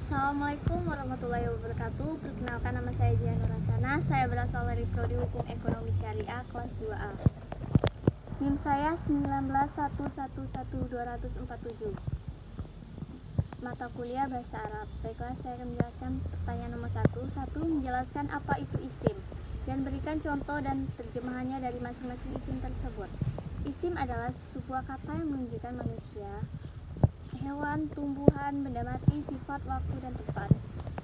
Assalamualaikum warahmatullahi wabarakatuh. Perkenalkan, nama saya Jian Nurasana. Saya berasal dari Prodi Hukum Ekonomi Syariah kelas 2A. NIM saya 191111247. Mata kuliah Bahasa Arab. Baiklah, saya akan menjelaskan pertanyaan nomor 1. Menjelaskan apa itu isim dan berikan contoh dan terjemahannya dari masing-masing isim tersebut. Isim adalah sebuah kata yang menunjukkan manusia, hewan, tumbuhan, benda mati, sifat, waktu, dan tempat.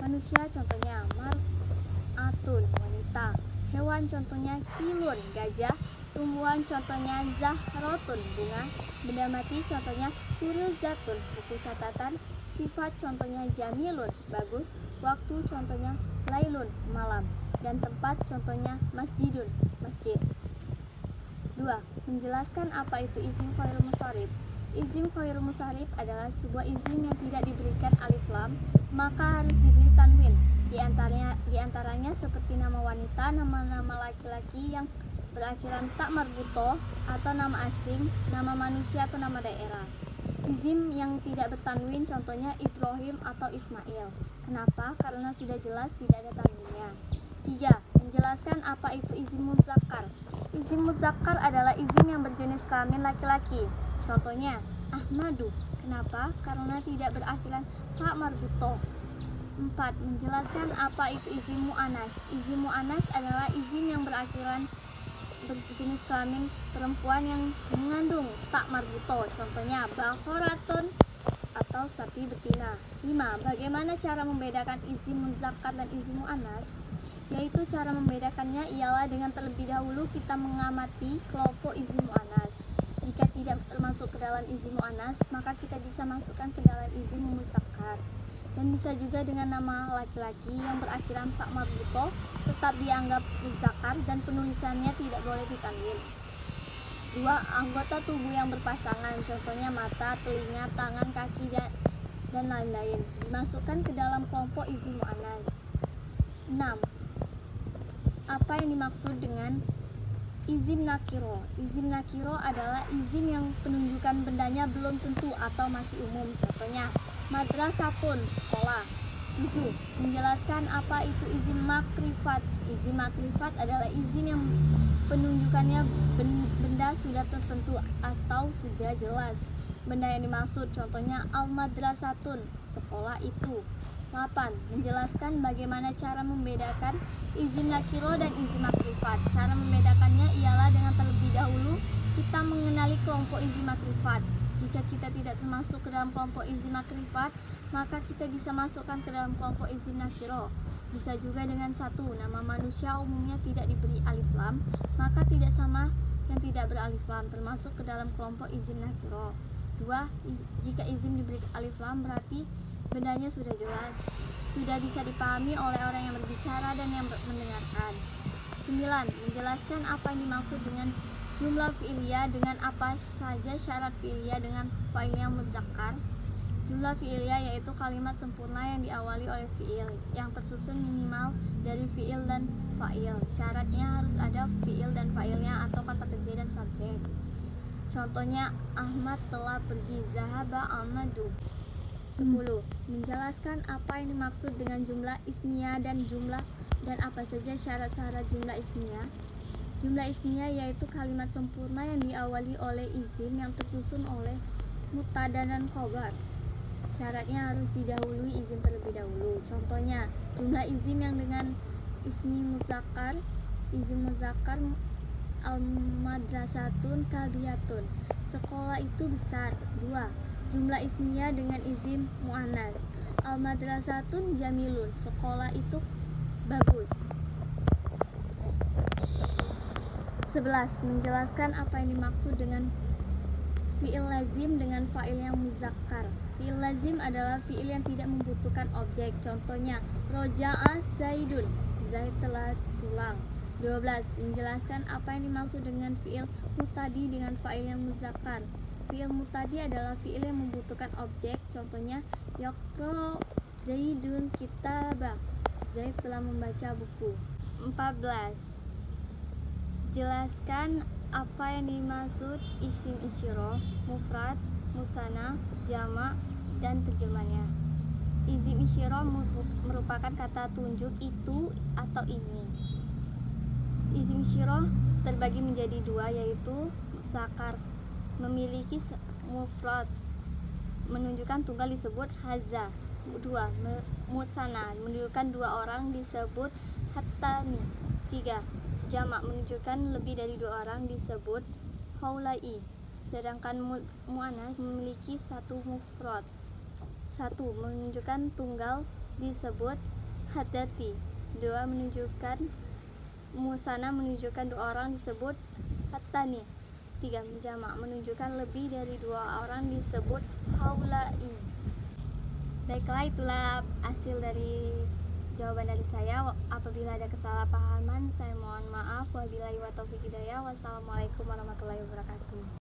Manusia contohnya mar'atun, wanita. Hewan contohnya kilun, gajah. Tumbuhan contohnya zahrotun, bunga. Benda mati contohnya kuruzatun, buku catatan. Sifat contohnya jamilun, bagus. Waktu contohnya lailun, malam. Dan tempat contohnya masjidun, masjid. 2. Menjelaskan apa itu isim fa'il musharif. Isim fa'il musharif adalah sebuah isim yang tidak diberikan alif lam, maka harus diberi tanwin. Di antaranya seperti nama wanita, nama-nama laki-laki yang berakhiran tak marbutoh atau nama asing, nama manusia atau nama daerah. Isim yang tidak bertanwin contohnya Ibrahim atau Ismail. Kenapa? Karena sudah jelas tidak ada tanwinnya. 3. Menjelaskan apa itu isim muzakkar. Isim muzakkar adalah isim yang berjenis kelamin laki-laki. Contohnya Ahmadu. Kenapa? Karena tidak berakhiran tak marbutoh. 4. Menjelaskan apa itu isim mu'annas. Isim mu'annas adalah isim yang berakhiran berjenis kelamin perempuan yang mengandung tak marbutoh. Contohnya bakhoratun atau sapi betina. 5. Bagaimana cara membedakan isim muzakkar dan isim mu'annas? Yaitu cara membedakannya ialah dengan terlebih dahulu kita mengamati kelompok isim mu'annas. Jika tidak termasuk ke dalam isim mu'annas, maka kita bisa masukkan ke dalam isim muzakkar. Dan bisa juga dengan nama laki-laki yang berakhiran tak marbutoh tetap dianggap muzakkar dan penulisannya tidak boleh ditanwin. 2. Anggota tubuh yang berpasangan, contohnya mata, telinga, tangan, kaki, dan lain-lain, dimasukkan ke dalam kelompok isim mu'annas. 6. Apa yang dimaksud dengan izim nakiro? Izim nakiro adalah izim yang penunjukan bendanya belum tentu atau masih umum. Contohnya madrasatun, sekolah. 7. Menjelaskan apa itu izim makrifat. Izim makrifat adalah izim yang penunjukannya benda sudah tertentu atau sudah jelas benda yang dimaksud. Contohnya al-madrasatun, sekolah itu. 8. Menjelaskan bagaimana cara membedakan izim nakiro dan izim makrifat. Cara membedakannya ialah dengan terlebih dahulu kita mengenali kelompok izim makrifat. Jika kita tidak termasuk ke dalam kelompok izim makrifat, maka kita bisa masukkan ke dalam kelompok izim nakiro. Bisa juga dengan 1. Nama manusia umumnya tidak diberi alif lam, maka tidak sama yang tidak beralif lam termasuk ke dalam kelompok izim nakiro. 2. Jika izim diberi alif lam berarti bendanya sudah jelas, sudah bisa dipahami oleh orang yang berbicara dan yang mendengarkan. 9. Menjelaskan apa yang dimaksud dengan jumlah fi'liyah, dengan apa saja syarat fi'liyah dengan fa'il yang muzakkar. Jumlah fi'liyah yaitu kalimat sempurna yang diawali oleh fi'il yang tersusun minimal dari fi'il dan fa'il. Syaratnya harus ada fi'il dan fa'ilnya atau kata kerja dan subjek. Contohnya Ahmad telah pergi, zahaba Ahmadu. 10. Menjelaskan apa yang dimaksud dengan jumlah ismiyah dan apa saja syarat-syarat jumlah ismiyah. Jumlah ismiyah yaitu kalimat sempurna yang diawali oleh isim yang tersusun oleh mubtada dan khobar. Syaratnya harus didahului isim terlebih dahulu. Contohnya jumlah isim yang dengan ismi muzakkar. Isim muzakkar al-madrasatun kabiyatun, sekolah itu besar. 2. Jumlah ismiyah dengan izim mu'annas, al-madrasatun jamilun, sekolah itu bagus. 11. Menjelaskan apa yang dimaksud dengan fi'il lazim dengan fa'il yang muzakkar. Fi'il lazim adalah fi'il yang tidak membutuhkan objek. Contohnya roja'a zaidun, Zaid telah pulang. 12. Menjelaskan apa yang dimaksud dengan fi'il mutadi dengan fa'il yang muzakkar. Fi'il mutadi adalah fi'il yang membutuhkan objek. Contohnya yaqra zaidun kitabah, Zaid telah membaca buku. 14. Jelaskan apa yang dimaksud isim isyarah, mufrad, musanna, jamak, dan terjemahnya. Isim isyarah merupakan kata tunjuk itu atau ini. Isim isyarah terbagi menjadi dua, yaitu muzakkar memiliki mufrad menunjukkan tunggal disebut haza. Dua, mutsana menunjukkan dua orang disebut hattani. Tiga, jamak menunjukkan lebih dari dua orang disebut haulai. Sedangkan muannas memiliki satu mufrad. Satu, menunjukkan tunggal disebut hadati. Dua, menunjukkan musana menunjukkan dua orang disebut hattani. Tiga, jamak menunjukkan lebih dari dua orang disebut haulai. Baiklah, itulah hasil dari jawaban dari saya. Apabila ada kesalahpahaman, saya mohon maaf. Wabillahi wa taufiq hidayah. Wassalamualaikum warahmatullahi wabarakatuh.